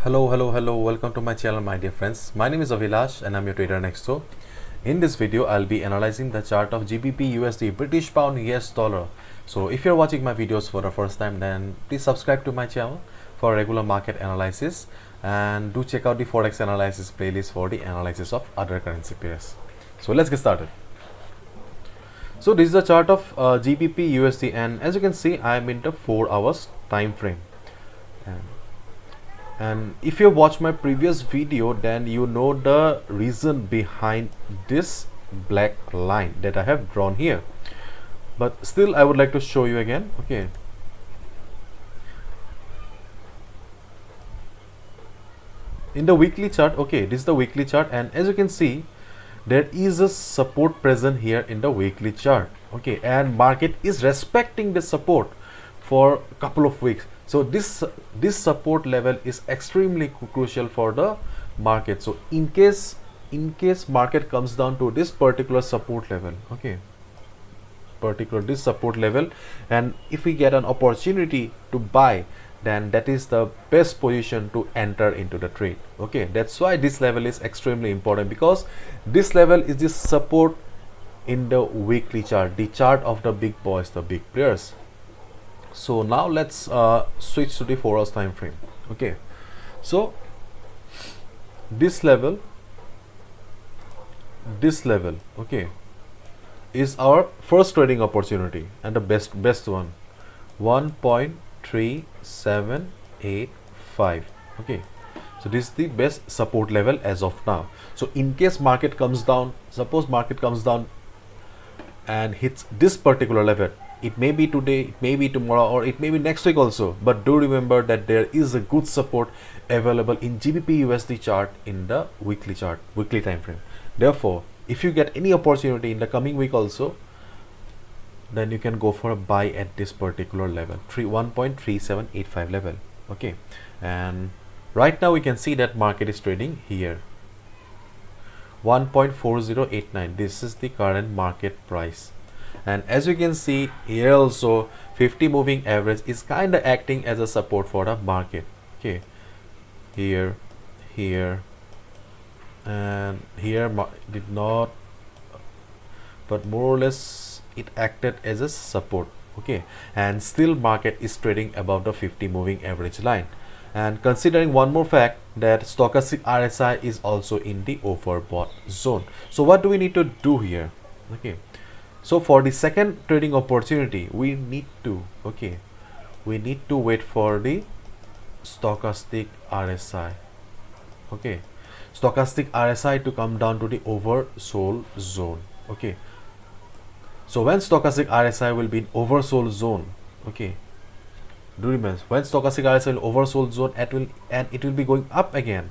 Hello. Welcome to my channel, my dear friends. My name is Avilash and I'm your trader next door. In this video, I'll be analyzing the chart of GBP USD, British Pound US Dollar. So if you're watching my videos for the first time, then please subscribe to my channel for regular market analysis and do check out the Forex analysis playlist for the analysis of other currency pairs. So let's get started. So this is the chart of GBP USD, and as you can see, I'm in the 4 hours time frame. And if you watch my previous video, then you know the reason behind this black line that I have drawn here, but still I would like to show you again. Okay, in the weekly chart, okay, this is the weekly chart, and as you can see, there is a support present here in the weekly chart. Okay, and market is respecting the support for a couple of weeks. So this support level is extremely crucial for the market. So in case market comes down to this particular support level, okay, this support level, and if we get an opportunity to buy, then that is the best position to enter into the trade. Okay, that's why this level is extremely important, because this level is the support in the weekly chart, the chart of the big boys, the big players. So now let's switch to the 4 hours time frame. Okay, so this level, okay, is our first trading opportunity and the best one, 1.3785. okay, so this is the best support level as of now. So in case market comes down, suppose market comes down and hits this particular level, it may be today, it may be tomorrow, or it may be next week also, but do remember that there is a good support available in GBP USD chart in the weekly chart, weekly time frame. Therefore, if you get any opportunity in the coming week also, then you can go for a buy at this particular level, 1.3785 level. Okay, and right now we can see that market is trading here 1.4089. this is the current market price. And as you can see here also, 50 moving average is kind of acting as a support for the market. Okay, here and here did not, but more or less it acted as a support. Okay, and still market is trading above the 50 moving average line. And considering one more fact, that stochastic RSI is also in the overbought zone. So what do we need to do here? Okay, so for the second trading opportunity, we need to wait for the stochastic RSI. Okay, stochastic RSI to come down to the oversold zone. Okay, so when stochastic RSI will be in oversold zone, okay, do remember, when stochastic RSI will oversold zone, it will be going up again.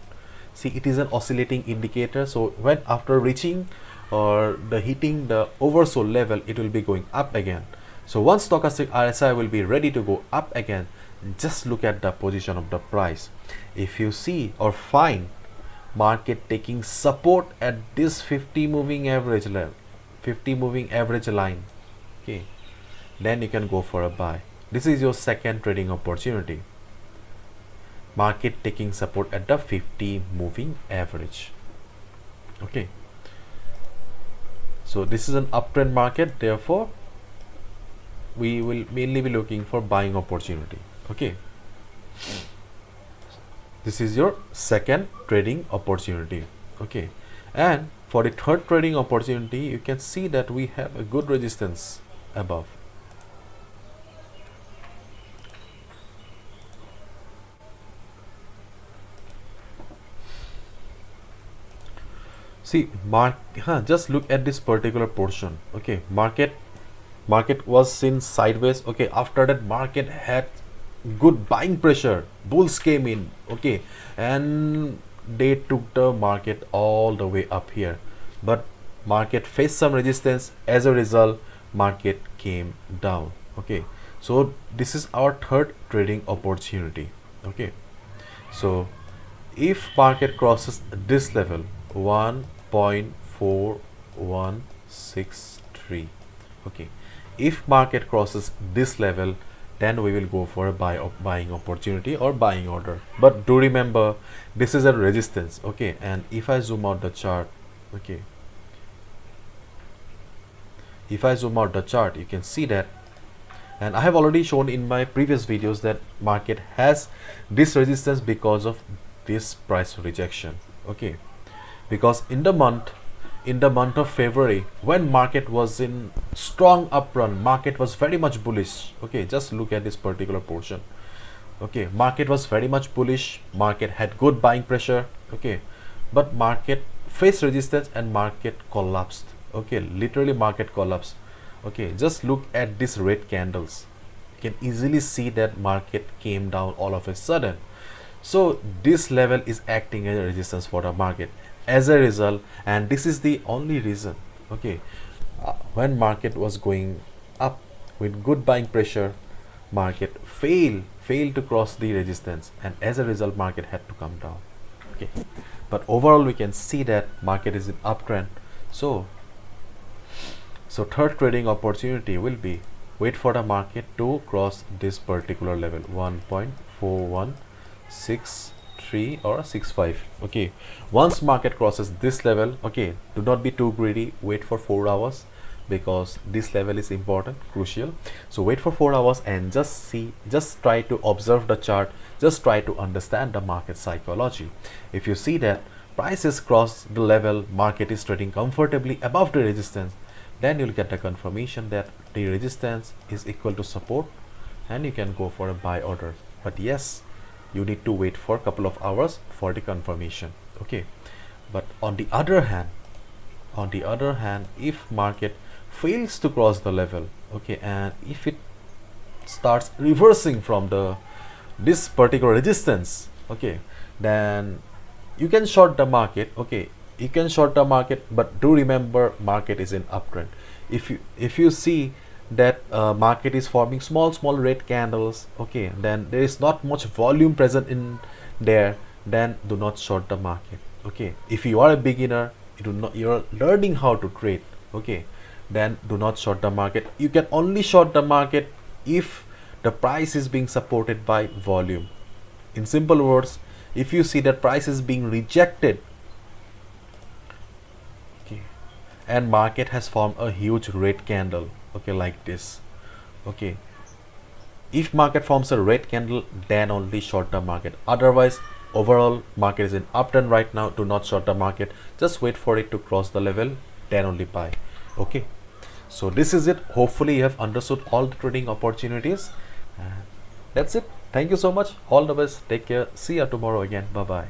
See, it is an oscillating indicator. So when after reaching or the hitting the oversold level, it will be going up again. So once stochastic RSI will be ready to go up again, just look at the position of the price. If you see or find market taking support at this 50 moving average level, 50 moving average line, okay, then you can go for a buy. This is your second trading opportunity, market taking support at the 50 moving average. Okay, so this is an uptrend market, therefore we will mainly be looking for buying opportunity. Okay, this is your second trading opportunity. Okay, and for the third trading opportunity, you can see that we have a good resistance above. See, just look at this particular portion. Okay, market was seen sideways. Okay, after that market had good buying pressure, bulls came in. Okay, and they took the market all the way up here, but market faced some resistance. As a result, market came down. Okay, so this is our third trading opportunity. Okay, so if market crosses this level, 1.4163, okay, if market crosses this level, then we will go for a buying opportunity or buying order. But do remember, this is a resistance. Okay, and if I zoom out the chart, okay, if I zoom out the chart, you can see that, and I have already shown in my previous videos that market has this resistance because of this price rejection. Okay, because in the month of February, when market was in strong uprun, market was very much bullish. Okay, just look at this particular portion. Okay, market was very much bullish, market had good buying pressure. Okay, but market faced resistance and market collapsed. Okay, literally market collapsed. Okay, just look at these red candles. You can easily see that market came down all of a sudden. So this level is acting as a resistance for the market. As a result, and this is the only reason, okay, when market was going up with good buying pressure, market failed to cross the resistance, and as a result market had to come down. Okay, but overall we can see that market is in uptrend. So third trading opportunity will be wait for the market to cross this particular level, 1.4163 or 65. Okay, once market crosses this level, okay, do not be too greedy, wait for 4 hours, because this level is important, crucial. So wait for 4 hours and just try to observe the chart, just try to understand the market psychology. If you see that prices cross the level, market is trading comfortably above the resistance, then you'll get a confirmation that the resistance is equal to support, and you can go for a buy order. But yes, you need to wait for a couple of hours for the confirmation. Okay, but on the other hand, if market fails to cross the level, okay, and if it starts reversing from this particular resistance, okay, then you can short the market. Okay, you can short the market, but do remember market is in uptrend. If you see that market is forming small red candles, okay, then there is not much volume present in there, then do not short the market. Okay, if you are a beginner, you're learning how to trade, okay, then do not short the market. You can only short the market if the price is being supported by volume. In simple words, if you see that price is being rejected, okay, and market has formed a huge red candle, okay, like this, okay, if market forms a red candle, then only short the market. Otherwise, overall market is in uptrend right now, do not short the market, just wait for it to cross the level, then only buy. Okay, so this is it. Hopefully you have understood all the trading opportunities, and that's it. Thank you so much, all the best, take care, see you tomorrow again, bye bye.